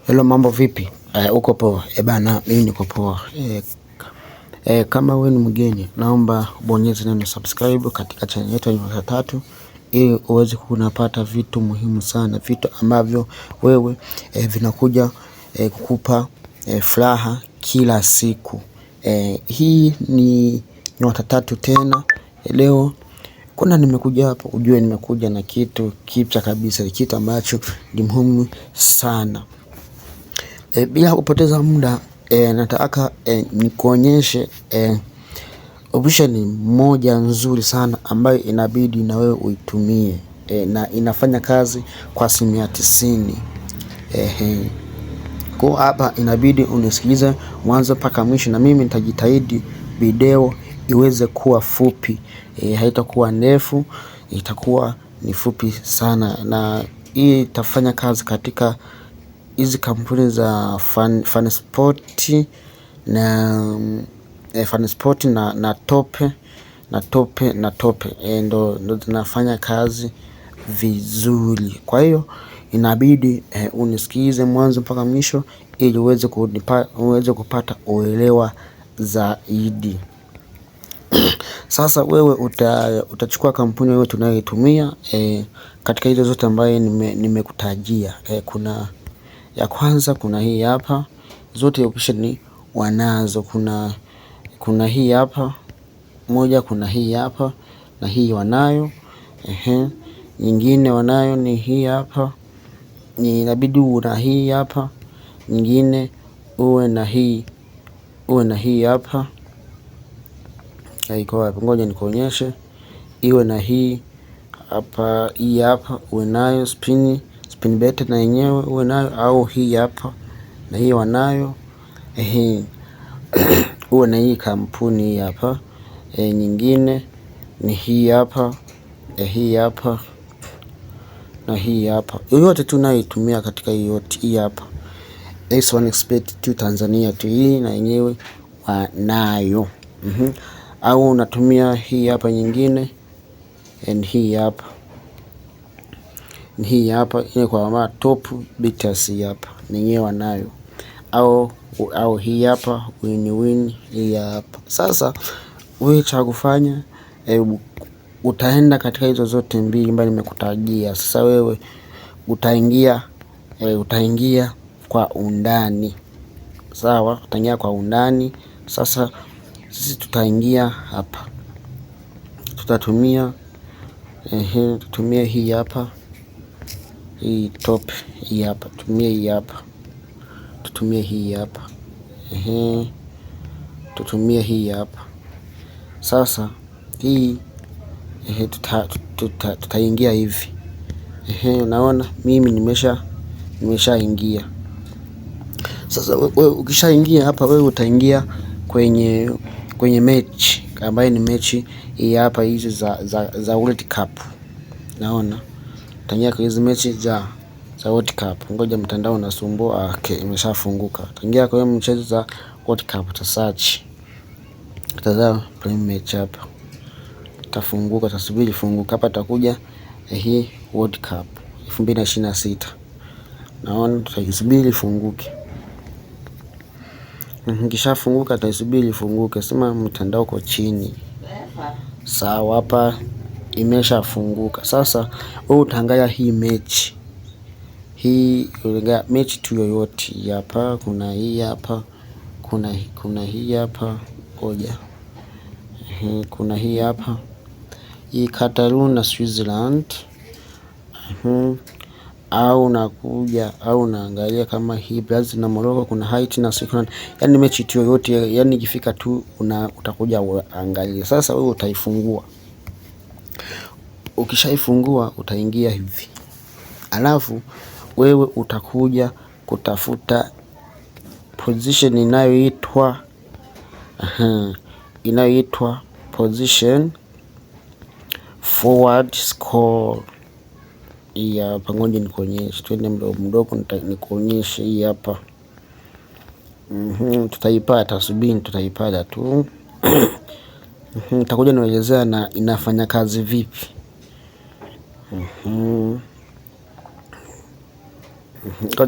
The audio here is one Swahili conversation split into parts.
Hello, mambo vipi? Uko poa? Bana, mimi niko poa. Kama wewe ni mgeni, naomba bonyeza neno subscribe katika channel yetu ya Nyota Tatu ili uweze kunapata vitu muhimu sana, vitu ambavyo wewe vinakuja kukupa furaha kila siku. Hii ni Nyota Tatu tena. Leo kuna nimekuja hapo, ujue nimekuja na kitu kipya kabisa, kitu ambacho ni muhimu sana. Bila kupoteza muda, nataka nikuonyeshe option moja nzuri sana ambayo inabidi na wewe uitumie, na inafanya kazi kwa 90%. Kwa hapa inabidi unisikilize mwanzo mpaka mwisho, na mimi nitajitahidi video iweze kuwa fupi, haitakuwa ndefu, itakuwa ni fupi sana, na hii itafanya kazi katika hizi kampuni za Funspot na Tope ndo zinafanya kazi vizuri. Kwa hiyo inabidi unisikize mwanzo mpaka mwisho ili uweze kupata uelewa zaidi. Sasa wewe utachukua kampuni wewe tunayoitumia katika hizo zote ambaye nimekutajia. Kuna ya kwanza, kuna hii hapa, zote option wanazo. Kuna hii hapa moja, kuna hii hapa na hii wanayo. Nyingine wanayo ni hii hapa, ni inabidi uwe na hii hapa. Nyingine uwe na hii hapa. Iko wapi? Ngoja nikuonyeshe. Iwe na hii hapa, hii hapa uwe nayo. Spin bet na yenyewe uwe nayo, au hii hapa na hii wanayo. Uwe na hii kampuni hii hapa. Nyingine ni hii hapa, hii hapa na hii hapa. Yote tunaitumia katika yote hii hapa. S1xBet tu Tanzania tu, hii na yenyewe wanayo. Au unatumia hii hapa nyingine, and hii hapa. Hii hapa ile kwa mama Top Bitters hapa yenyewe wanayo. Au hii hapa win hii hapa. Sasa wewe cha kufanya utaenda katika hizo zote mbili ambazo nimekutajia. Sasa wewe utaingia kwa undani. Sawa, utaingia kwa undani. Sasa sisi tutaingia hapa. Tutumia hii hapa. Hii Top hii hapa. Tutumie hii hapa. Tutumie hii hapa. Tutumie hii hapa. Sasa hii tutaingia hivi. Unaona mimi nimeshaingia. Sasa wewe ukishaingia hapa, wewe utaingia kwenye mechi ambayo ni mechi hii hapa, hizi za World Cup. Naona utaingia kwa hizi mechi za World Cup. Ngoja mtandao unasumbua. Okay, imeshafunguka. Utaingia kwa mchezo za World Cup, uta search, utazama prime match hapa, itafunguka. Tasubiri funguka hapa, takuja hii World Cup 2026. Naona tutasubiri funguke. Nikishafunguka tutasubiri funguke. Sema mtandao uko chini. Sawa, hapa imeshafunguka. Sasa wewe utaangalia hii mechi. Hii mechi tu yoyote hapa. Kuna hii hapa. Kuna hii hapa. Ngoja. Kuna hii hapa. Hii Cameroon na Switzerland. Au nakuja au unaangalia kama hii Brazil na Morocco. Kuna Haiti na Scotland. Yani mechi tu yoyote, yani ikifika tu utakuja uangalie. Sasa wewe utaifungua. Ukishaifungua utaingia hivi. Alafu wewe utakuja kutafuta position inayoitwa position forward score. Hii hapa, ngoja nikuonyeshe. Twende mdogo nikuonyeshe hii hapa. Tutaipata, subiri tutaipata tu. Nitakuja nielezea na inafanya kazi vipi.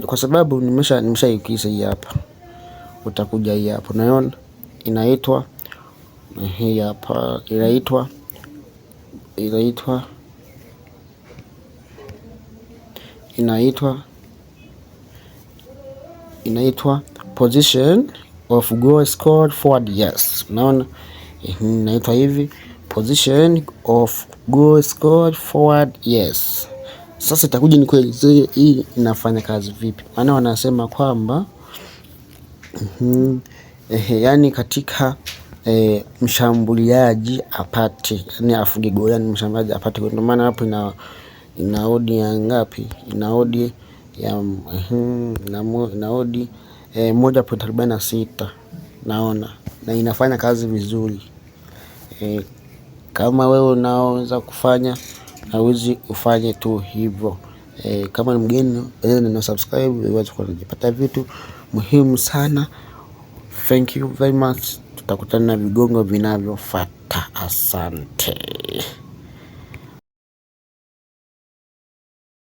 Kwa sababu nimeshaikisa hii hapa, utakuja hii hapa, unaona inaitwa hii hapa, inaitwa position of goal scored forward. Yes, unaona inaitwa hivi, position of goal scored forward. Yes. Sasa itakuja ni kweli hii inafanya kazi vipi? Maana wanasema kwamba yani katika mshambuliaji apate, yani afunge goli, yani mshambuliaji apate. Ndio maana hapo ina odi ya ngapi? Ina odi ya 1.46 naona, na inafanya kazi vizuri. Kama wewe unaweza kufanya, hauwezi ufanye tu hivyo. Kama ni mgeni na subscribe uweze kupata vitu muhimu sana. Thank you very much. Tutakutana na vigongo vinavyofuata. Asante.